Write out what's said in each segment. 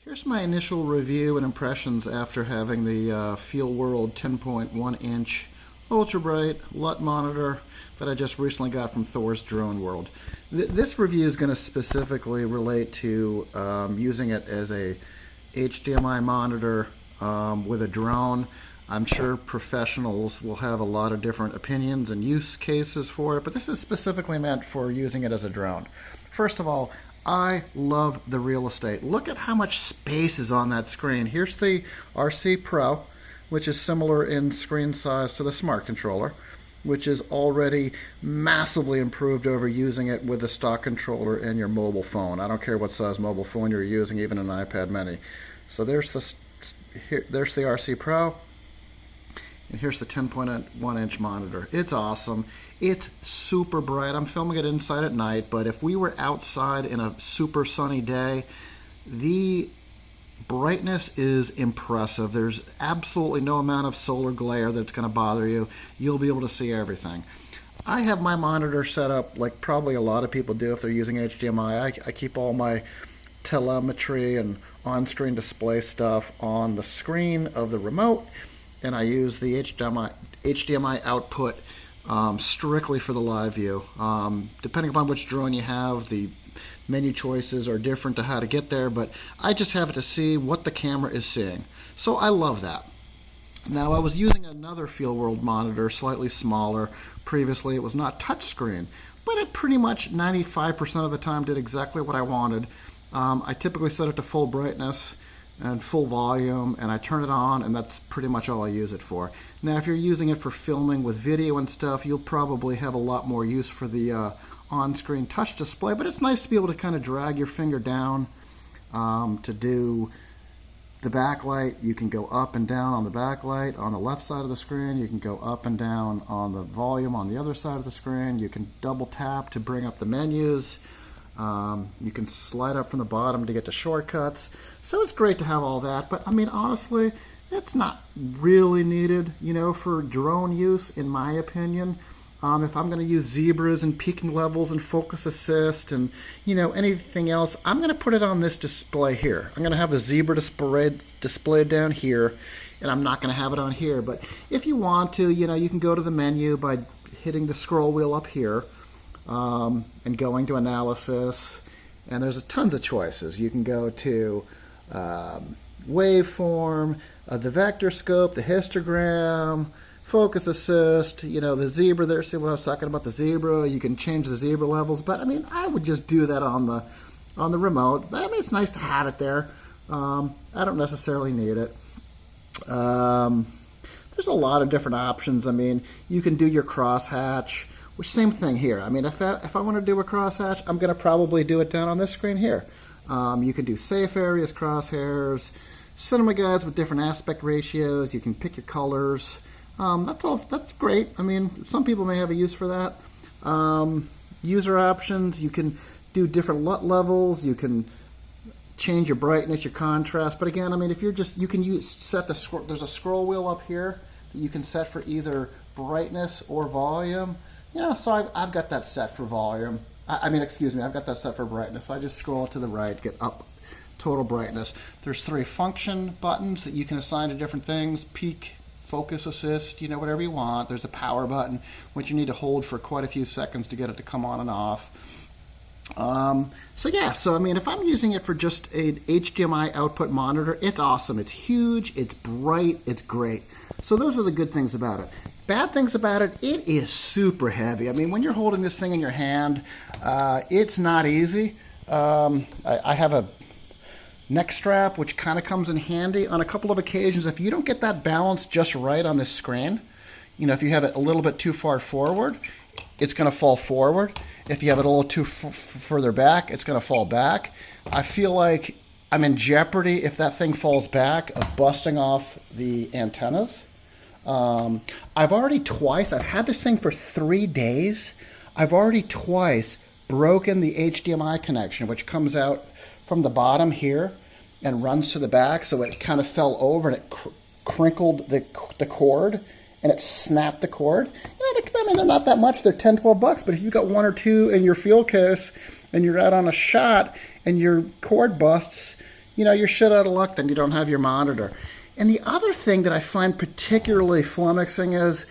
Here's my initial review and impressions after having the Feelworld 10.1 inch ultra bright LUT monitor that I just recently got from Thor's Droneworld. This review is going to specifically relate to using it as a HDMI monitor with a drone. I'm sure professionals will have a lot of different opinions and use cases for it, but this is specifically meant for using it as a drone. First of all, I love the real estate. Look at how much space is on that screen. Here's the RC Pro, which is similar in screen size to the Smart Controller, which is already massively improved over using it with the stock controller in your mobile phone. I don't care what size mobile phone you're using, even an iPad mini. So there's the RC Pro. And here's the 10.1 inch monitor. It's awesome. It's super bright. I'm filming it inside at night, but if we were outside in a super sunny day, the brightness is impressive. There's absolutely no amount of solar glare that's going to bother you. You'll be able to see everything. I have my monitor set up like probably a lot of people do if they're using HDMI. I keep all my telemetry and on-screen display stuff on the screen of the remote, and I use the HDMI output strictly for the live view. Depending upon which drone you have, the menu choices are different to how to get there, but I just have it to see what the camera is seeing. So I love that. Now, I was using another Feelworld monitor, slightly smaller. Previously, it was not touchscreen, but it pretty much 95% of the time did exactly what I wanted. I typically set it to full brightness and full volume, and I turn it on, and that's pretty much all I use it for. Now, if you're using it for filming with video and stuff, you'll probably have a lot more use for the on-screen touch display, but it's nice to be able to kind of drag your finger down to do the backlight. You can go up and down on the backlight on the left side of the screen. You can go up and down on the volume on the other side of the screen. You can double tap to bring up the menus. You can slide up from the bottom to get to shortcuts. So it's great to have all that, but I mean, honestly, it's not really needed, you know, for drone use, in my opinion. If I'm going to use zebras and peaking levels and focus assist and, you know, anything else, I'm going to put it on this display here. I'm going to have the zebra displayed down here, and I'm not going to have it on here. But if you want to, you know, you can go to the menu by hitting the scroll wheel up here. And going to analysis, and there's tons of choices. You can go to waveform, the vector scope, the histogram, focus assist, you know, the zebra there. See what I was talking about, the zebra. You can change the zebra levels, but I mean, I would just do that on the remote. But, I mean, it's nice to have it there. I don't necessarily need it. There's a lot of different options. I mean, you can do your crosshatch. Which, same thing here. I mean, if I want to do a crosshatch, I'm going to probably do it down on this screen here. You can do safe areas, crosshairs, cinema guides with different aspect ratios. You can pick your colors. That's great. I mean, some people may have a use for that. User options. You can do different LUT levels. You can change your brightness, your contrast. But again, I mean, if you're just, you can there's a scroll wheel up here that you can set for either brightness or volume. Yeah, so I've got that set for volume. I've got that set for brightness. So I just scroll it to the right, get up total brightness. There's 3 function buttons that you can assign to different things. Peak, focus assist, you know, whatever you want. There's a power button, which you need to hold for quite a few seconds to get it to come on and off. So I mean, if I'm using it for just an HDMI output monitor, it's awesome. It's huge, it's bright, it's great. So those are the good things about it. Bad things about it, it is super heavy. I mean, when you're holding this thing in your hand, it's not easy. I have a neck strap, which kind of comes in handy on a couple of occasions. If you don't get that balance just right on this screen, you know, if you have it a little bit too far forward, it's going to fall forward. If you have it a little too further back, it's going to fall back. I feel like I'm in jeopardy if that thing falls back of busting off the antennas. I've had this thing for 3 days. I've already twice broken the HDMI connection, which comes out from the bottom here and runs to the back. So it kind of fell over and it crinkled the cord, and it snapped the cord. I mean, they're not that much. They're 10, 12 bucks. But if you've got 1 or 2 in your field case and you're out on a shot and your cord busts, you're shit out of luck. Then you don't have your monitor. And the other thing that I find particularly flummoxing is,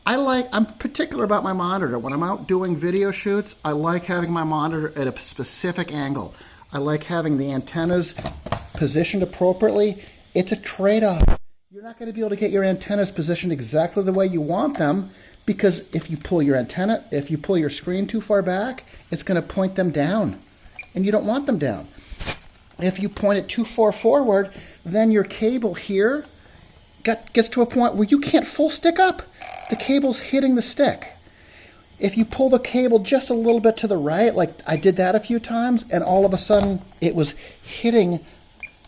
I'm particular about my monitor. When I'm out doing video shoots, I like having my monitor at a specific angle. I like having the antennas positioned appropriately. It's a trade-off. You're not going to be able to get your antennas positioned exactly the way you want them, because if you pull your screen too far back, it's going to point them down, and you don't want them down. If you point it too far forward, then your cable here gets to a point where you can't full stick up. The cable's hitting the stick. If you pull the cable just a little bit to the right, like I did that a few times, and all of a sudden it was hitting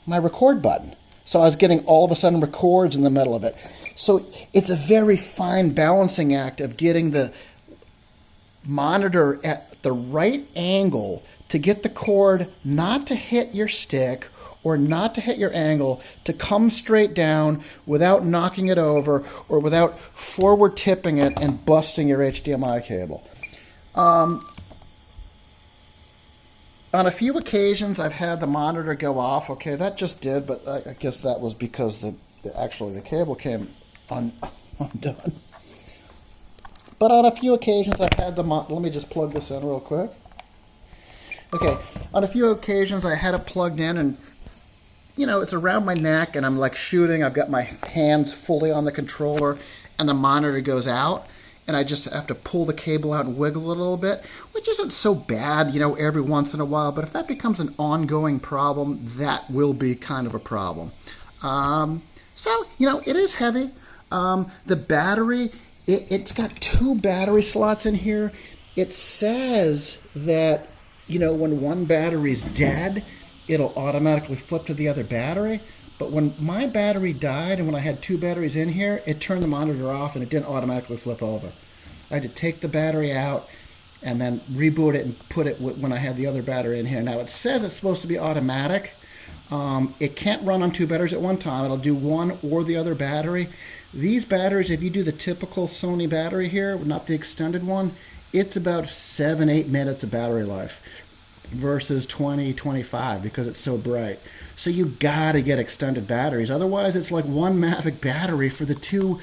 my record button. So I was getting all of a sudden records in the middle of it. So it's a very fine balancing act of getting the monitor at the right angle to get the cord not to hit your stick or not to hit your angle, to come straight down without knocking it over or without forward tipping it and busting your HDMI cable. On a few occasions, I've had the monitor go off. Okay, that just did, but I guess that was because actually the cable came undone. But on a few occasions, I've had let me just plug this in real quick. Okay, on a few occasions, I had it plugged in, and it's around my neck, and I'm like shooting. I've got my hands fully on the controller, and the monitor goes out, and I just have to pull the cable out and wiggle it a little bit, which isn't so bad, every once in a while. But if that becomes an ongoing problem, that will be kind of a problem. So, it is heavy. The battery, it's got 2 battery slots in here. It says that, when one battery's dead, it'll automatically flip to the other battery. But when my battery died and when I had 2 batteries in here, it turned the monitor off and it didn't automatically flip over. I had to take the battery out and then reboot it and put it when I had the other battery in here. Now it says it's supposed to be automatic. It can't run on 2 batteries at one time. It'll do one or the other battery. These batteries, if you do the typical Sony battery here, not the extended one, it's about 7-8 minutes of battery life versus 20-25 because it's so bright. So you gotta get extended batteries. Otherwise, it's like one Mavic battery for the 2,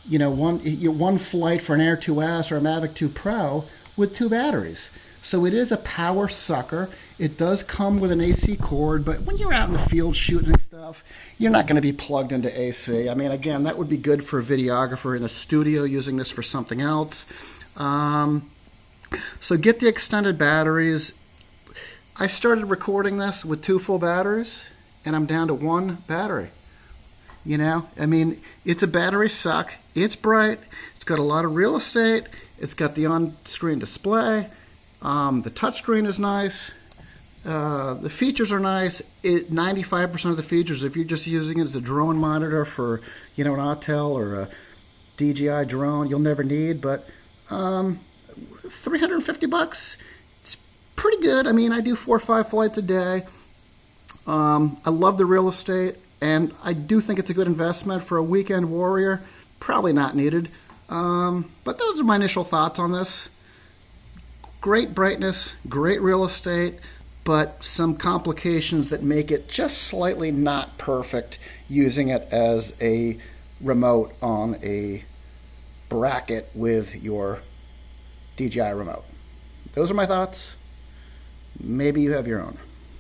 one flight for an Air 2S or a Mavic 2 Pro with 2 batteries. So it is a power sucker. It does come with an AC cord, but when you're out in the field shooting stuff, you're not going to be plugged into AC. I mean, again, that would be good for a videographer in a studio using this for something else. So get the extended batteries. I started recording this with 2 full batteries, and I'm down to 1 battery. I mean, it's a battery suck. It's bright. It's got a lot of real estate. It's got the on-screen display. The touchscreen is nice. The features are nice. 95% of the features, if you're just using it as a drone monitor for, an Autel or a DJI drone, you'll never need. But $350, it's pretty good. I mean, I do 4 or 5 flights a day. I love the real estate, and I do think it's a good investment for a weekend warrior. Probably not needed. But those are my initial thoughts on this. Great brightness, great real estate, but some complications that make it just slightly not perfect using it as a remote on a bracket with your DJI remote. Those are my thoughts. Maybe you have your own.